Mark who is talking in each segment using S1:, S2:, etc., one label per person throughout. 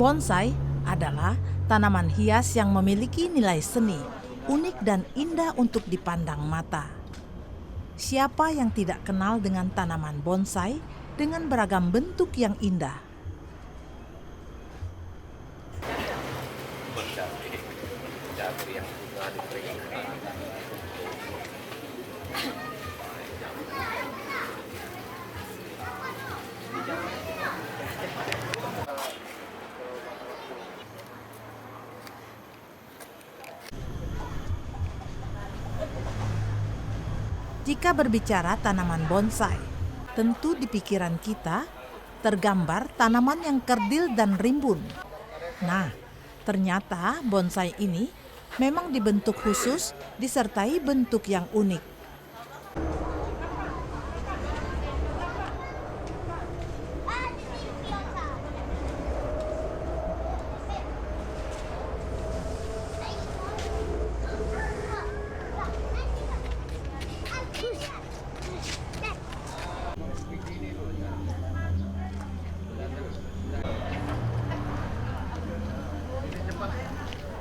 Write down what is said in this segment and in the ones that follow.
S1: Bonsai adalah tanaman hias yang memiliki nilai seni, unik dan indah untuk dipandang mata. Siapa yang tidak kenal dengan tanaman bonsai dengan beragam bentuk yang indah? Jika berbicara tanaman bonsai, tentu di pikiran kita tergambar tanaman yang kerdil dan rimbun. Nah, ternyata bonsai ini memang dibentuk khusus disertai bentuk yang unik.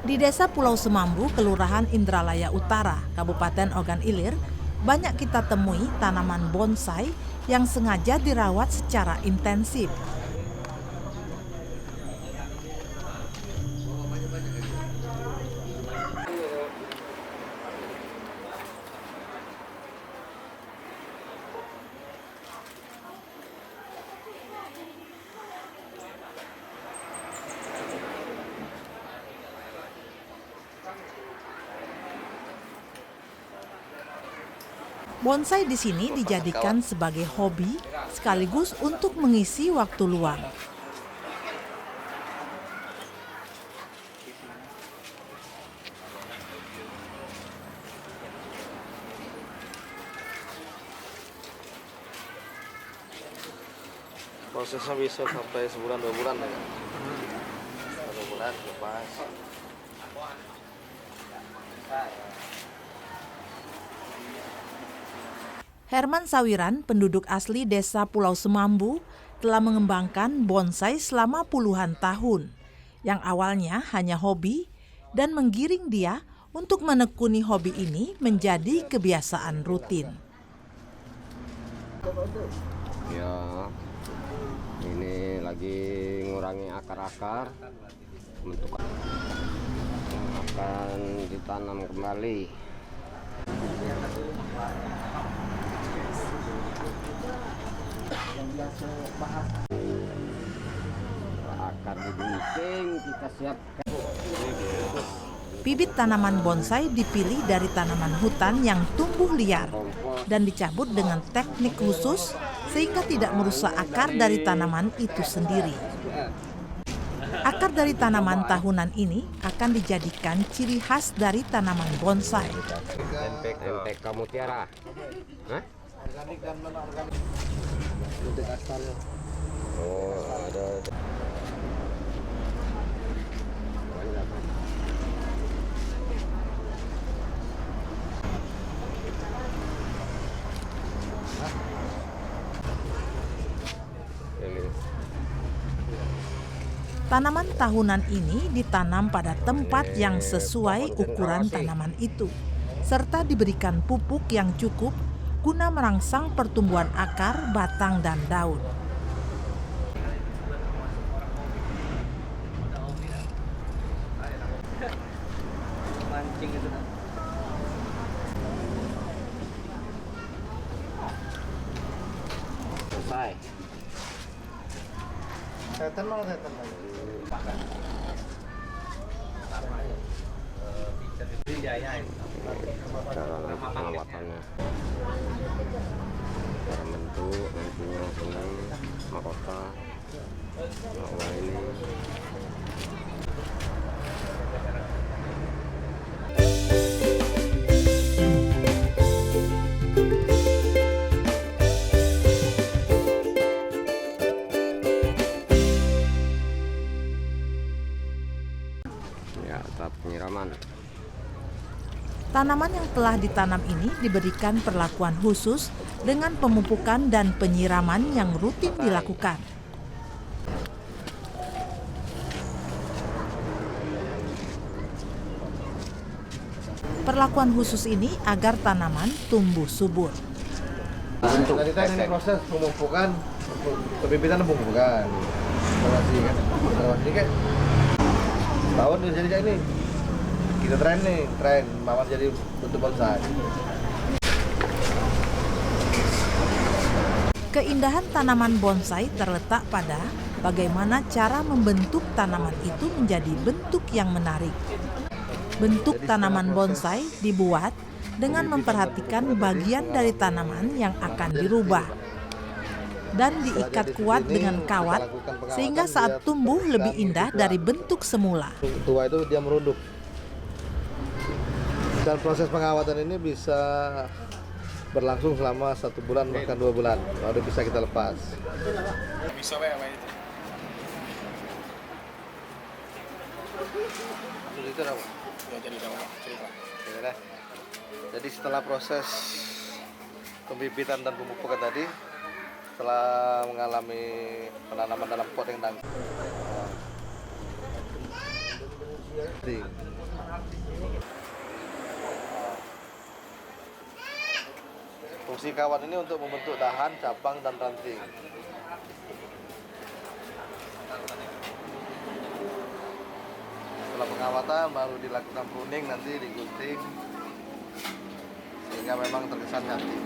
S1: Di Desa Pulau Semambu, Kelurahan Indralaya Utara, Kabupaten Ogan Ilir, banyak kita temui tanaman bonsai yang sengaja dirawat secara intensif. Bonsai di sini dijadikan sebagai hobi sekaligus untuk mengisi waktu luang.
S2: Prosesnya bisa sampai sebulan 2 bulan ya. 2 bulan lepas.
S1: Herman Sawiran, penduduk asli Desa Pulau Semambu, telah mengembangkan bonsai selama puluhan tahun, yang awalnya hanya hobi dan menggiring dia untuk menekuni hobi ini menjadi kebiasaan rutin.
S3: Ya, ini lagi ngurangi akar-akar untuk akan ditanam kembali. Akar digunting kita siapkan.
S1: Bibit tanaman bonsai dipilih dari tanaman hutan yang tumbuh liar dan dicabut dengan teknik khusus sehingga tidak merusak akar dari tanaman itu sendiri. Akar dari tanaman tahunan ini akan dijadikan ciri khas dari tanaman bonsai.
S3: MPK Mutiara. Hah? Oh, ada.
S1: Tanaman tahunan ini ditanam pada tempat yang sesuai ukuran tanaman itu, serta diberikan pupuk yang cukup guna merangsang pertumbuhan akar, batang, dan daun.
S3: Selesai.
S2: Setan malah setan lagi.
S3: Cara pengawatannya, cara bentuk nantinya senang mahkota. Nah, ini ya tahap penyiraman.
S1: Tanaman yang telah ditanam ini diberikan perlakuan khusus dengan pemupukan dan penyiraman yang rutin dilakukan. Perlakuan khusus ini agar tanaman tumbuh subur.
S4: Tadi ini proses pemupukan, pembibitan dan pemupukan. Observasi kan, observasi kan. Tahun jadi kayak ini. Kita tren mama jadi bentuk bonsai.
S1: Keindahan tanaman bonsai terletak pada bagaimana cara membentuk tanaman itu menjadi bentuk yang menarik. Bentuk tanaman bonsai dibuat dengan memperhatikan bagian dari tanaman yang akan dirubah dan diikat kuat dengan kawat sehingga saat tumbuh lebih indah dari bentuk semula.
S4: Tua itu dia merunduk. Dan proses pengawatan ini bisa berlangsung selama 1 bulan bahkan 2 bulan, baru bisa kita lepas.
S5: Bisa apa itu?
S4: Itu apa?
S5: Ya jadi apa? Cerita.
S4: Jadi setelah proses pembibitan dan pemupukan tadi, setelah mengalami penanaman dalam pot yang tangki. Fungsi kawat ini untuk membentuk dahan, cabang, dan ranting. Setelah pengawatan baru dilakukan pruning, nanti digunting sehingga memang terkesan cantik.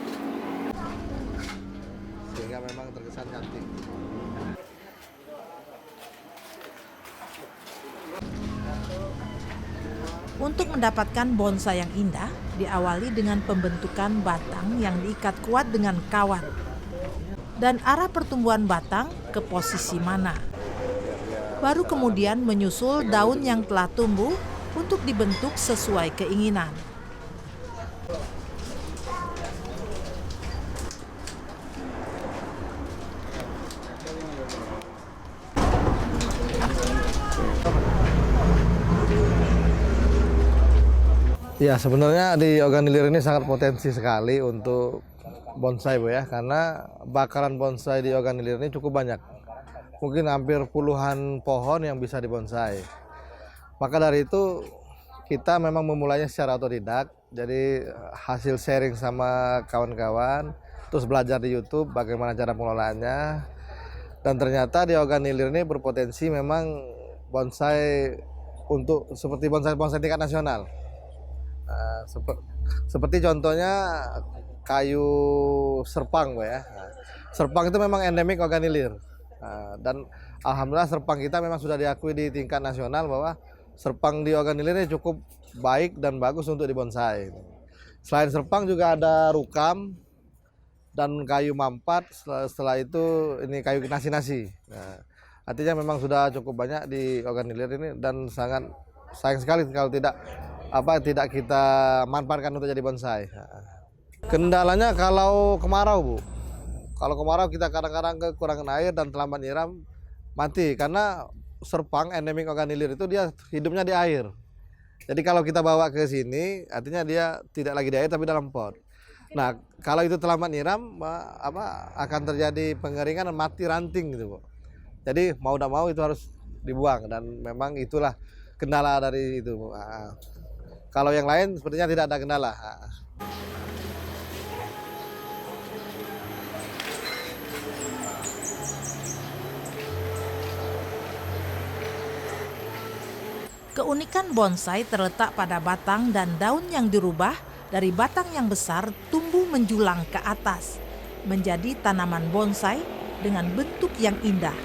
S1: Untuk mendapatkan bonsai yang indah, diawali dengan pembentukan batang yang diikat kuat dengan kawat dan arah pertumbuhan batang ke posisi mana. Baru kemudian menyusul daun yang telah tumbuh untuk dibentuk sesuai keinginan.
S4: Ya, sebenarnya di Oganilir ini sangat potensi sekali untuk bonsai, Bu, ya, karena bakaran bonsai di Oganilir ini cukup banyak. Mungkin hampir puluhan pohon yang bisa dibonsai. Maka dari itu kita memang memulainya secara otodidak. Jadi hasil sharing sama kawan-kawan, terus belajar di YouTube bagaimana cara pengelolaannya. Dan ternyata di Oganilir ini berpotensi memang bonsai untuk seperti bonsai tingkat nasional. Seperti contohnya kayu serpang, Bu, ya. Serpang itu memang endemik Oganilir. Dan alhamdulillah serpang kita memang sudah diakui di tingkat nasional bahwa serpang di Oganilir ini cukup baik dan bagus untuk dibonsai. Selain serpang juga ada rukam dan kayu mampat. Setelah itu ini kayu nasi-nasi. Artinya memang sudah cukup banyak di Oganilir ini dan sangat sayang sekali kalau tidak kita manfaatkan untuk jadi bonsai. Kendalanya kalau kemarau, Bu. Kalau kemarau kita kadang-kadang kekurangan air dan terlambat nyiram, mati. Karena serpang endemik Oganilir itu dia hidupnya di air. Jadi kalau kita bawa ke sini, artinya dia tidak lagi di air tapi dalam pot. Nah, kalau itu terlambat nyiram, akan terjadi pengeringan dan mati ranting gitu, Bu. Jadi mau tidak mau itu harus dibuang dan memang itulah kendala dari itu, Bu. Kalau yang lain sepertinya tidak ada kendala.
S1: Keunikan bonsai terletak pada batang dan daun yang dirubah dari batang yang besar tumbuh menjulang ke atas, menjadi tanaman bonsai dengan bentuk yang indah.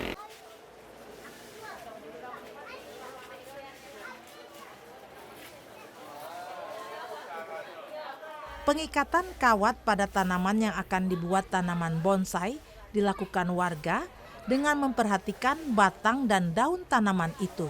S1: Pengikatan kawat pada tanaman yang akan dibuat tanaman bonsai dilakukan warga dengan memperhatikan batang dan daun tanaman itu.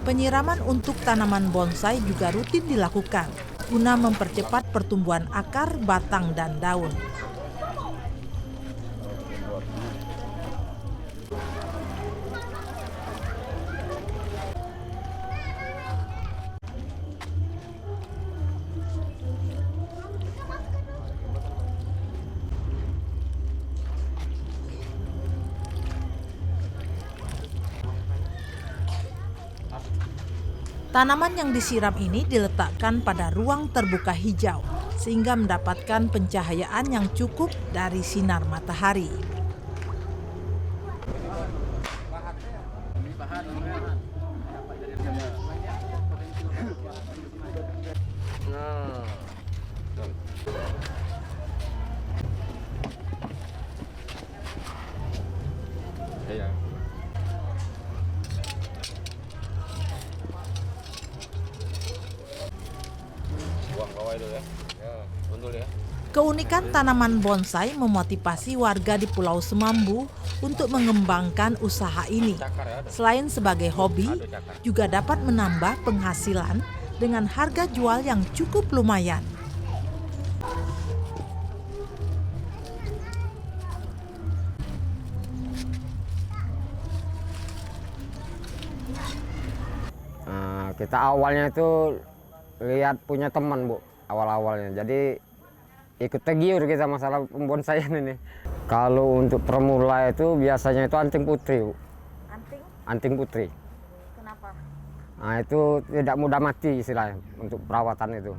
S1: Penyiraman untuk tanaman bonsai juga rutin dilakukan guna mempercepat pertumbuhan akar, batang, dan daun. Tanaman yang disiram ini diletakkan pada ruang terbuka hijau sehingga mendapatkan pencahayaan yang cukup dari sinar matahari.
S3: Iya. Buang bawah itu ya. Ya, betul ya.
S1: Keunikan tanaman bonsai memotivasi warga di Pulau Semambu untuk mengembangkan usaha ini. Selain sebagai hobi, juga dapat menambah penghasilan dengan harga jual yang cukup lumayan.
S3: Kita awalnya itu lihat punya teman, Bu, awal-awalnya. Jadi ikut tergiur kita masalah pembonsaian ini. Kalau untuk pemula itu biasanya itu anting putri, Bu.
S1: Anting?
S3: Anting putri.
S1: Kenapa?
S3: Nah, itu tidak mudah mati istilahnya untuk perawatan itu.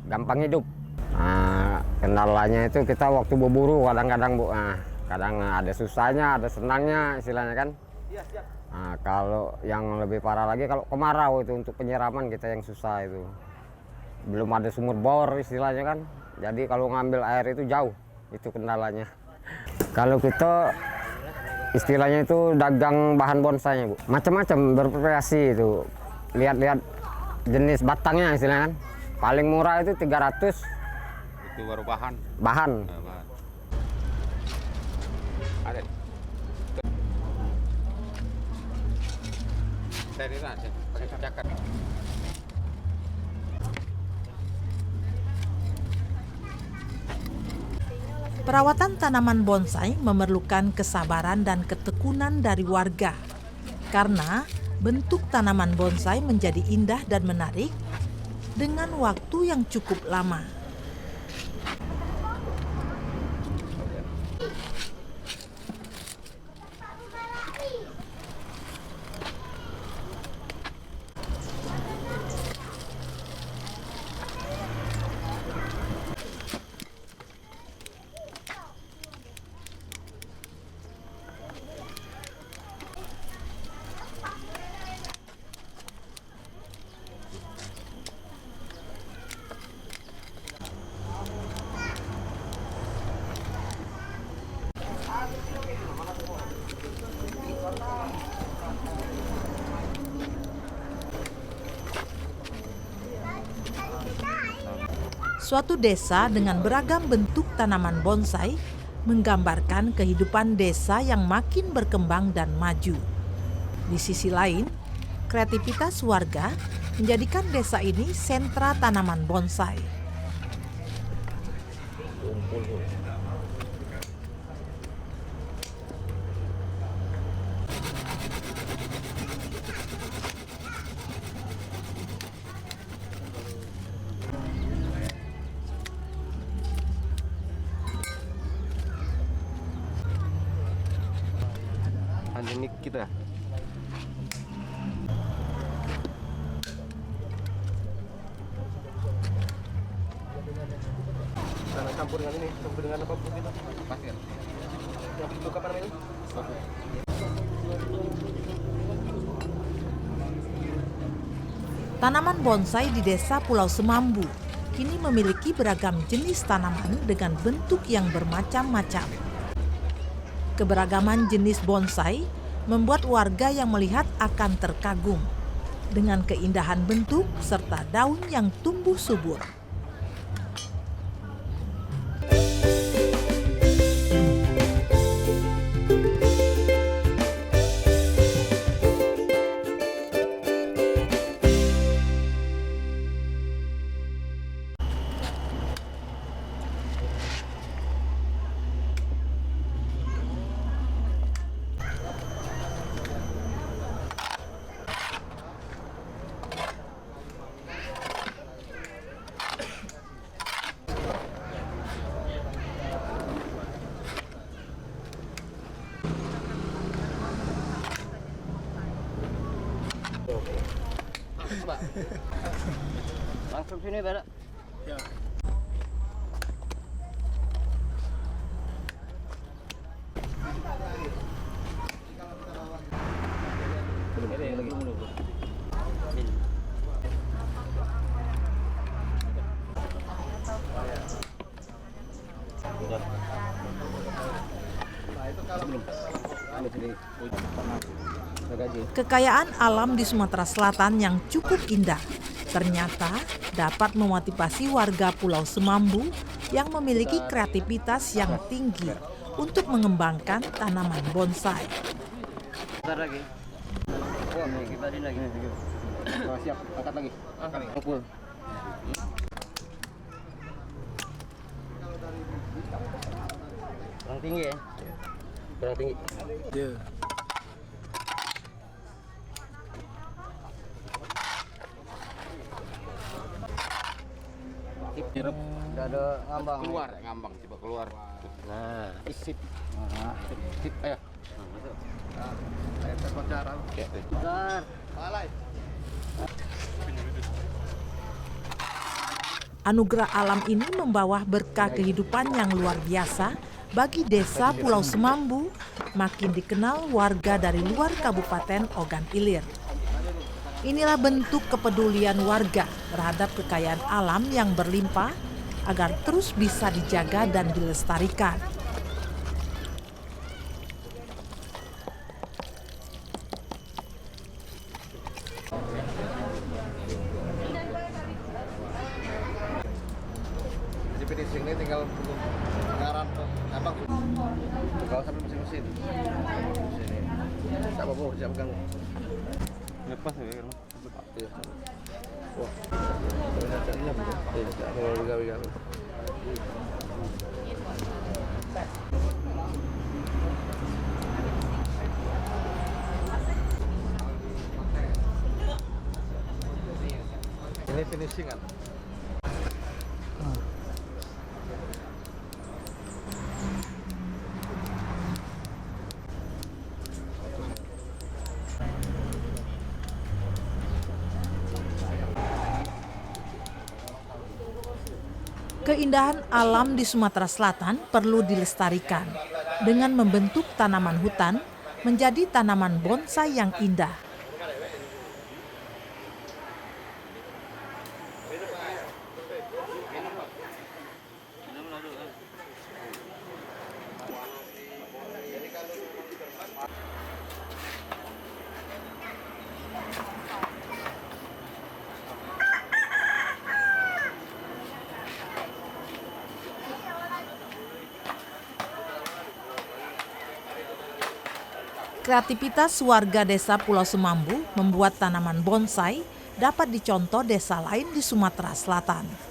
S3: Gampang hidup. Nah, kendalanya itu kita waktu berburu kadang-kadang, Bu. Nah, kadang ada susahnya, ada senangnya istilahnya kan. Nah, kalau yang lebih parah lagi kalau kemarau itu untuk penyiraman kita yang susah itu. Belum ada sumur bor istilahnya kan. Jadi kalau ngambil air itu jauh, itu kendalanya. Kalau kita istilahnya itu dagang bahan bonsainya, Bu. Macam-macam bervariasi itu. Lihat-lihat jenis batangnya istilahnya kan. Paling murah itu 300.
S6: Itu baru bahan.
S3: Bahan.
S6: Nah, bahan. Ada. Saya cakat.
S1: Perawatan tanaman bonsai memerlukan kesabaran dan ketekunan dari warga. Karena bentuk tanaman bonsai menjadi indah dan menarik dengan waktu yang cukup lama. Suatu desa dengan beragam bentuk tanaman bonsai menggambarkan kehidupan desa yang makin berkembang dan maju. Di sisi lain, kreativitas warga menjadikan desa ini sentra tanaman bonsai.
S3: Ini kita.
S2: Karena campur dengan ini, campur dengan apa pun kita.
S6: Pasir.
S2: Yang bentuk apa namanya?
S1: Tanaman bonsai di desa Pulau Semambu kini memiliki beragam jenis tanaman dengan bentuk yang bermacam-macam. Keberagaman jenis bonsai membuat warga yang melihat akan terkagum dengan keindahan bentuk serta daun yang tumbuh subur.
S3: Langsung sini, Pak.
S5: Ya.
S1: Kekayaan alam di Sumatera Selatan yang cukup indah ternyata dapat memotivasi warga Pulau Semambu yang memiliki kreativitas yang tinggi untuk mengembangkan tanaman bonsai.
S3: Bentar lagi. Wah, kita di lagi. Siap, angkat lagi. Pukul. Kurang tinggi ya? Kurang tinggi.
S5: Dia.
S3: Udah ada ngambang.
S6: Keluar, ngambang, coba keluar.
S3: Nah,
S6: Sip.
S3: sip, ayo. Bentar.
S1: Anugerah alam ini membawa berkah kehidupan yang luar biasa bagi desa Pulau Semambu, makin dikenal warga dari luar Kabupaten Ogan Ilir. Inilah bentuk kepedulian warga terhadap kekayaan alam yang berlimpah agar terus bisa dijaga dan dilestarikan.
S4: Jadi finishing ini tinggal pengaran abang. Kalau sampai mesin-mesin. Sini. Tak apa-apa, siap pegang.
S6: Lepas ya.
S4: Iya. Wah. Ternyata iya, Bu. Iya, kalau gawe-gawe. Ini finishingan.
S1: Keindahan alam di Sumatera Selatan perlu dilestarikan dengan membentuk tanaman hutan menjadi tanaman bonsai yang indah. Kreativitas warga desa Pulau Semambu membuat tanaman bonsai dapat dicontoh desa lain di Sumatera Selatan.